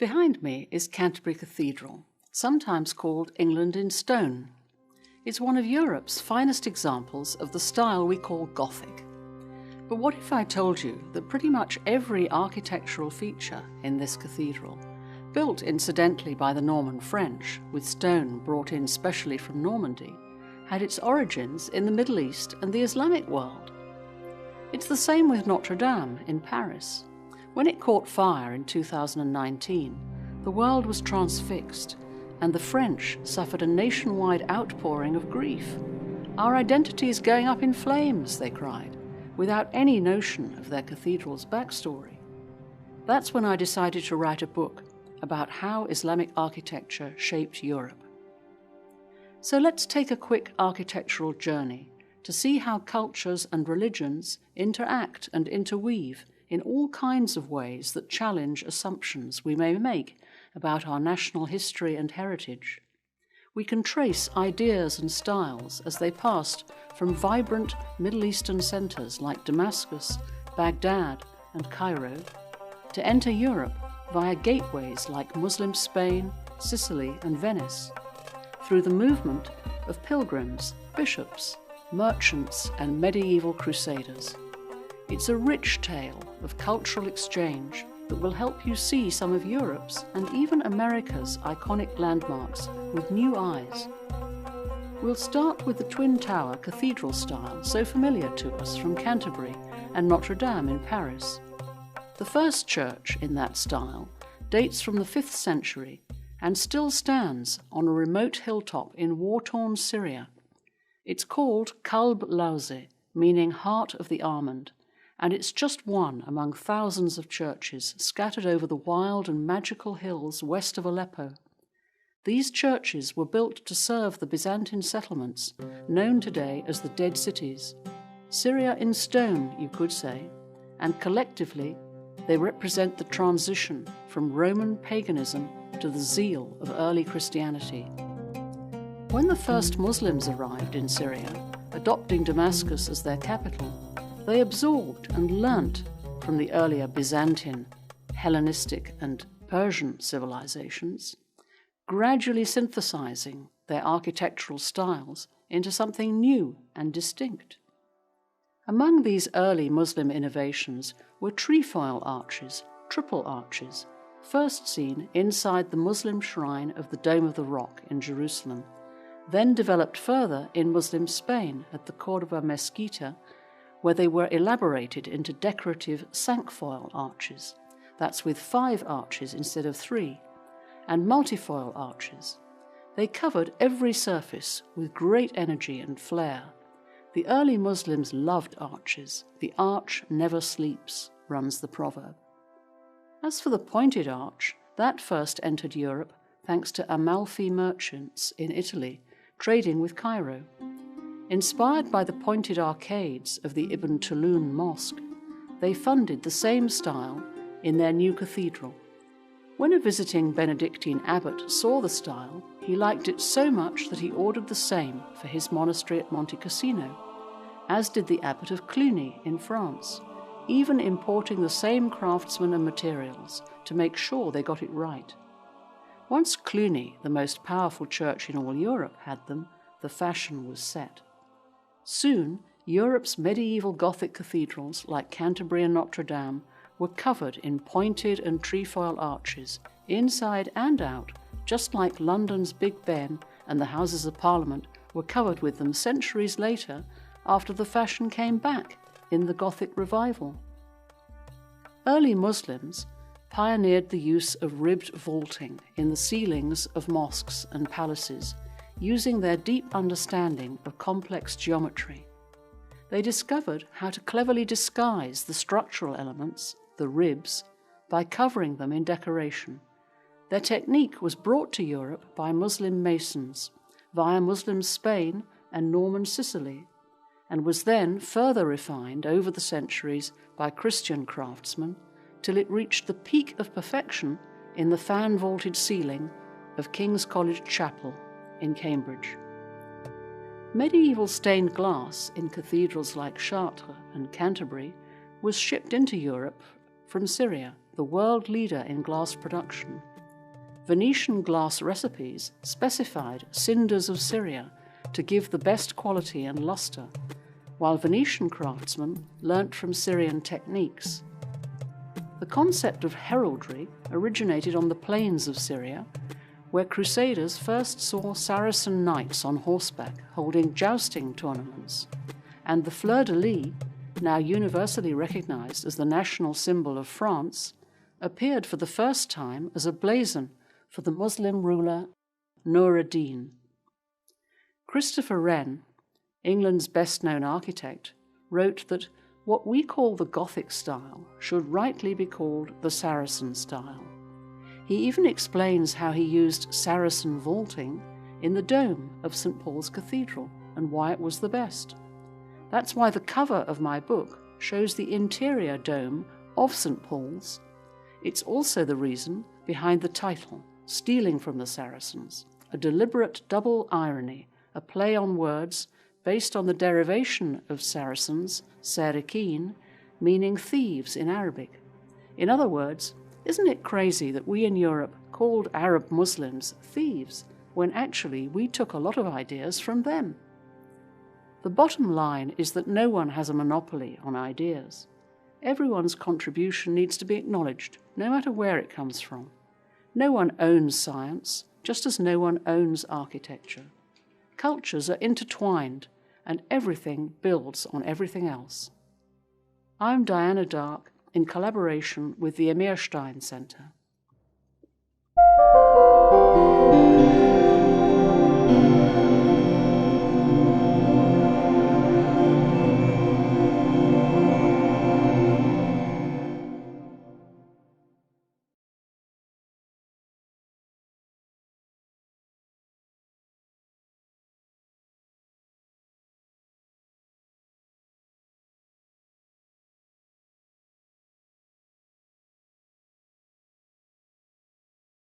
Behind me is Canterbury Cathedral, sometimes called England in stone. It's one of Europe's finest examples of the style we call Gothic. But what if I told you that pretty much every architectural feature in this cathedral, built incidentally by the Norman French, with stone brought in specially from Normandy, had its origins in the Middle East and the Islamic world? It's the same with Notre Dame in Paris. When it caught fire in 2019, the world was transfixed, and the French suffered a nationwide outpouring of grief. "Our identity is going up in flames," they cried, without any notion of their cathedral's backstory. That's when I decided to write a book about how Islamic architecture shaped Europe. So let's take a quick architectural journey to see how cultures and religions interact and interweave in all kinds of ways that challenge assumptions we may make about our national history and heritage. We can trace ideas and styles as they passed from vibrant Middle Eastern centers like Damascus, Baghdad, and Cairo, to enter Europe via gateways like Muslim Spain, Sicily, and Venice, through the movement of pilgrims, bishops, merchants, and medieval crusaders. It's a rich tale of cultural exchange that will help you see some of Europe's and even America's iconic landmarks with new eyes. We'll start with the Twin Tower cathedral style so familiar to us from Canterbury and Notre Dame in Paris. The first church in that style dates from the 5th century and still stands on a remote hilltop in war-torn Syria. It's called Kalb Lawze, meaning heart of the almond, and it's just one among thousands of churches scattered over the wild and magical hills west of Aleppo. These churches were built to serve the Byzantine settlements, known today as the Dead Cities. Syria in stone, you could say, and collectively they represent the transition from Roman paganism to the zeal of early Christianity. When the first Muslims arrived in Syria, adopting Damascus as their capital, they absorbed and learnt from the earlier Byzantine, Hellenistic, and Persian civilizations, gradually synthesizing their architectural styles into something new and distinct. Among these early Muslim innovations were trefoil arches, triple arches, first seen inside the Muslim shrine of the Dome of the Rock in Jerusalem, then developed further in Muslim Spain at the Córdoba Mesquita, where they were elaborated into decorative cinquefoil arches, that's with 5 arches instead of 3, and multifoil arches. They covered every surface with great energy and flair. The early Muslims loved arches. "The arch never sleeps," runs the proverb. As for the pointed arch, that first entered Europe thanks to Amalfi merchants in Italy trading with Cairo. Inspired by the pointed arcades of the Ibn Tulun Mosque, they funded the same style in their new cathedral. When a visiting Benedictine abbot saw the style, he liked it so much that he ordered the same for his monastery at Monte Cassino, as did the abbot of Cluny in France, even importing the same craftsmen and materials to make sure they got it right. Once Cluny, the most powerful church in all Europe, had them, the fashion was set. Soon, Europe's medieval Gothic cathedrals like Canterbury and Notre Dame were covered in pointed and trefoil arches, inside and out, just like London's Big Ben and the Houses of Parliament were covered with them centuries later after the fashion came back in the Gothic revival. Early Muslims pioneered the use of ribbed vaulting in the ceilings of mosques and palaces, using their deep understanding of complex geometry. They discovered how to cleverly disguise the structural elements, the ribs, by covering them in decoration. Their technique was brought to Europe by Muslim masons via Muslim Spain and Norman Sicily, and was then further refined over the centuries by Christian craftsmen till it reached the peak of perfection in the fan-vaulted ceiling of King's College Chapel in Cambridge. Medieval stained glass in cathedrals like Chartres and Canterbury was shipped into Europe from Syria the world leader in glass production. Venetian glass recipes specified cinders of Syria to give the best quality and luster, while Venetian craftsmen learnt from Syrian techniques. The concept of heraldry originated on the plains of Syria, where crusaders first saw Saracen knights on horseback holding jousting tournaments, and the fleur-de-lis, now universally recognized as the national symbol of France, appeared for the first time as a blazon for the Muslim ruler Nur ad-Din. Christopher Wren, England's best-known architect, wrote that what we call the Gothic style should rightly be called the Saracen style. He even explains how he used Saracen vaulting in the dome of St. Paul's Cathedral and why it was the best. That's why the cover of my book shows the interior dome of St. Paul's. It's also the reason behind the title, Stealing from the Saracens, a deliberate double irony, a play on words based on the derivation of Saracens, Sarikin, meaning thieves in Arabic. In other words, isn't it crazy that we in Europe called Arab Muslims thieves when actually we took a lot of ideas from them? The bottom line is that no one has a monopoly on ideas. Everyone's contribution needs to be acknowledged, no matter where it comes from. No one owns science, just as no one owns architecture. Cultures are intertwined, and everything builds on everything else. I'm Diana Dark, in collaboration with the Amir Stein Centre.